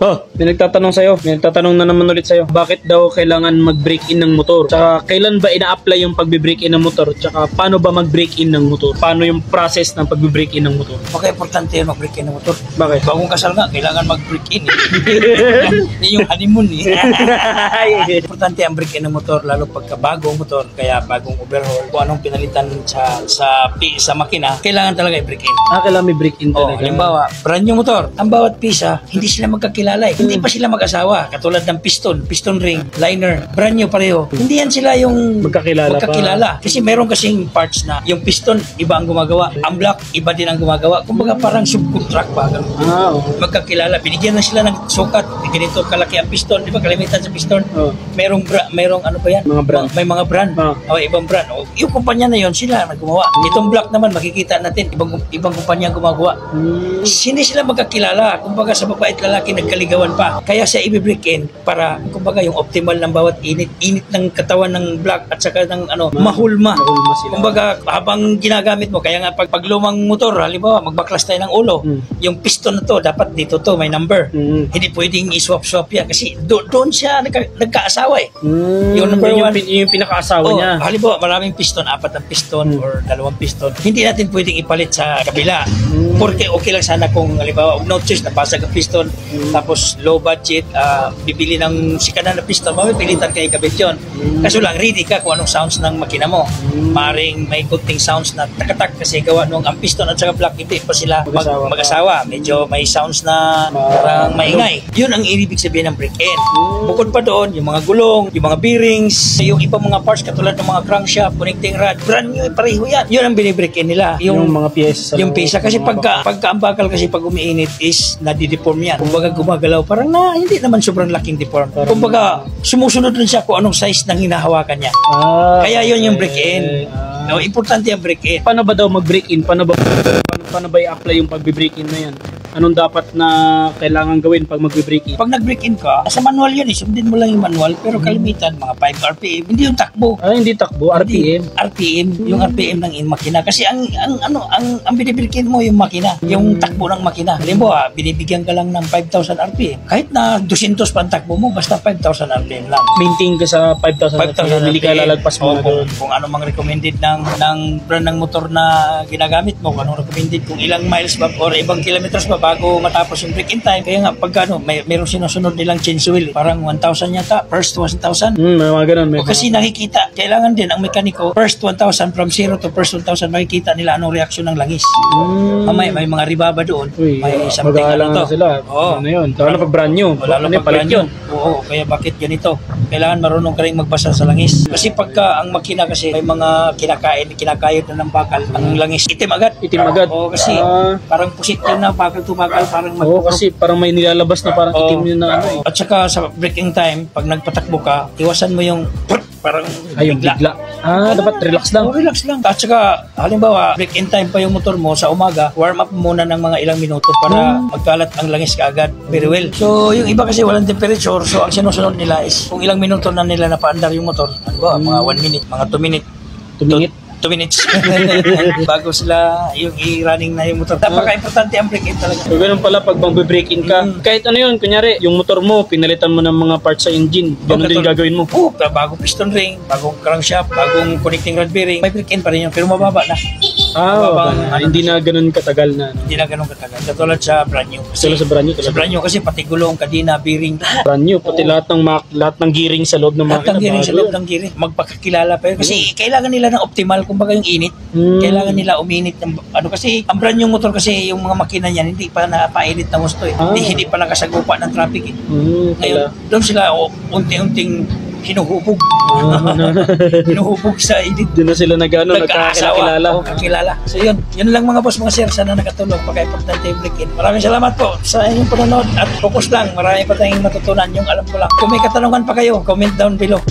Oh, may nagtatanong sa'yo. May nagtatanong na naman ulit sa'yo. Bakit daw kailangan mag-break-in ng motor? Tsaka kailan ba ina-apply yung pagbe-break-in ng motor? Tsaka paano ba mag-break-in ng motor? Paano yung process ng pagbe-break-in ng motor? Okay, importante yung mag-break-in ng motor. Bakit? Bagong kasal nga, kailangan mag-break-in. Hindi yung honeymoon eh. Importante ang break-in ng motor, lalo pagka bagong motor, kaya bagong overhaul. Kung anong pinalitan sa makina, kailangan talaga i-break-in. Kailangan may break-in talaga. Halimbawa, brand new motor, ang bawat pisa, hindi sila magkakilala eh. Hindi pa sila mag-asawa. Katulad ng piston ring, liner, brand new pareho. Hindi yan sila yung magkakilala. Kasi meron kasing parts na yung piston, iba ang gumagawa. Ang block, iba din ang gumagawa. Kumbaga parang subcontract ba? Magkakilala. Binigyan na sila ng sukat. Ganito kalaki ang piston. Di ba kalimitan sa piston? Merong ano ba yan? Mga brand. May mga brand. Ibang brand. Yung kumpanya na yon sila na gumawa. Itong block naman, makikita natin, ibang kumpanya gumawa. Hindi sila magkakilala. Kumbaga sa babae at lalaki nagkaligawan pa. Kaya siya i-break-in para kumbaga yung optimal ng bawat init ng katawan ng block at saka ng mahulma. Kumbaga habang ginagamit mo, kaya nga pag lumang motor, halimbawa magbaklas tayo ng ulo, yung piston na to, dapat dito to, may number. Hindi pwedeng i-swap yan kasi doon siya nagkaasawa eh. Yung number one. Yung pinakaasawa niya. Halimbawa maraming piston, 4 ang piston or 2 piston. Hindi natin pwedeng ipalit sa kabila. Porque okay lang sana kung halimbawa no choice, nabasag ang piston, tapos low budget, bibili ng sikanan na piston, mapipilitan kayo kabit yun. Kaso lang, ready ka kung anong sounds ng makina mo. Maring may kunting sounds na takatak kasi gawa nung ang piston at saka block, hindi pa sila mag-asawa. Medyo may sounds na parang maingay. Yun ang ibig sabihin ng break-in. Bukod pa doon, yung mga gulong, yung mga bearings, yung ibang mga parts katulad ng mga crankshaft, connecting rod, brand new, pareho yan. Yun ang binibreak-in nila. Yung mga pyesa. Yung pyesa. Kasi pagka ang bakal kasi pag umiinit is nadideform yan. Kumbaga gumagalaw, parang hindi naman sobrang laking deform. Kumbaga sumusunod rin siya kung anong size ng hinahawakan niya. Kaya yun yung break-in. Importante yung break-in. Paano ba daw mag-break-in? Paano ba i-apply yung pag-break-in na yan? Anong dapat na kailangan gawin pag mag-break-in? Pag nag-break-in ka, sa manual yun eh. Sundin mo lang yung manual. Pero kalimitan, mga 5 RPM. Hindi yung takbo. Hindi takbo. RPM? RPM. Yung RPM ng makina. Kasi ang binibreak-in mo yung makina. Yung takbo ng makina. Halimbawa, binibigyan ka lang ng 5,000 RPM. Kahit na 200 pa ang takbo mo, basta 5,000 RPM lang. Maintain ka sa 5,000 RPM. Hindi ka lalagpas mo. Kung ano mang recommended ng brand ng motor na ginagamit mo, kung anong recommended, kung ilang miles ba or ibang kilometers ba bago matapos yung break-in time. Kaya nga pag mayroong sinusunod nilang change wheel, parang 1,000 yata, first 1,000. Mga ganun. Kasi nakikita, kailangan din ang mekaniko, first 1,000 from 0 to first 1,000, makikita nila anong reaksyon ng langis. May mga ribaba doon. May something mag-aalangan sila. Ano yun? Lalo pag brand new. Lalo pag brand new. Oo, kaya bakit ganito? Kailangan marunong ka rin magbasa sa langis. Kasi pagka ang makina kasi may mga kinakayod na ng bakal, ang langis itim agad. Oo, kasi parang pusit yun na bakal to bakal, parang kasi parang may nilalabas na parang itim yun na ano. At saka sa breaking time, pag nagpatakbo ka, iwasan mo yung parang bigla. Dapat relax lang. Relax lang. At saka, halimbawa, break-in time pa yung motor mo sa umaga, warm up muna ng mga ilang minuto para magkalat ang langis kaagad. Very well. So, yung iba kasi walang temperature, so ang sinusunod nila is kung ilang minuto na nila napaandar yung motor, mga 1 minute, mga 2 minute. 2 minutes bago sila yung i-running na yung motor. Napaka-importante ang break-in talaga. So, ganun pala pag mag-break-in ka. Kahit ano yun, kunyari, yung motor mo, pinalitan mo ng mga parts sa engine. Ganun din gagawin mo. Bagong piston ring, bagong crankshaft, bagong connecting rod bearing, may break-in pa rin yun, pero mababa na. Hindi na ganun katagal na. Hindi na ganun katagal. Katulad sa brand new. Sa brand new. Sa brand new kasi pati gulong, kadina, bearing. Brand new, pati lahat ng gearing sa loob ng makina. Lahat ng gearing sa loob ng gearing. Magpakakilala pa yun. Kasi kailangan nila ng optimal, kumbaga yung init. Kailangan nila uminit ng kasi ang brand new motor kasi yung mga makina niyan hindi pa napainit na gusto eh. Hindi pa nakasagupa ng traffic eh. Ngayon, doon sila unti-unting hinuhubog. Hinuhubog sa init. Doon na sila nagkakilala. Kakilala. So yun lang mga boss, mga sir, sana nakatulong. Pagka-importante yung break-in. Maraming salamat po sa inyong panonood at focus lang. Marami pa tayong matutunan, yung alam ko lang. Kung may katanungan pa kayo, comment down below.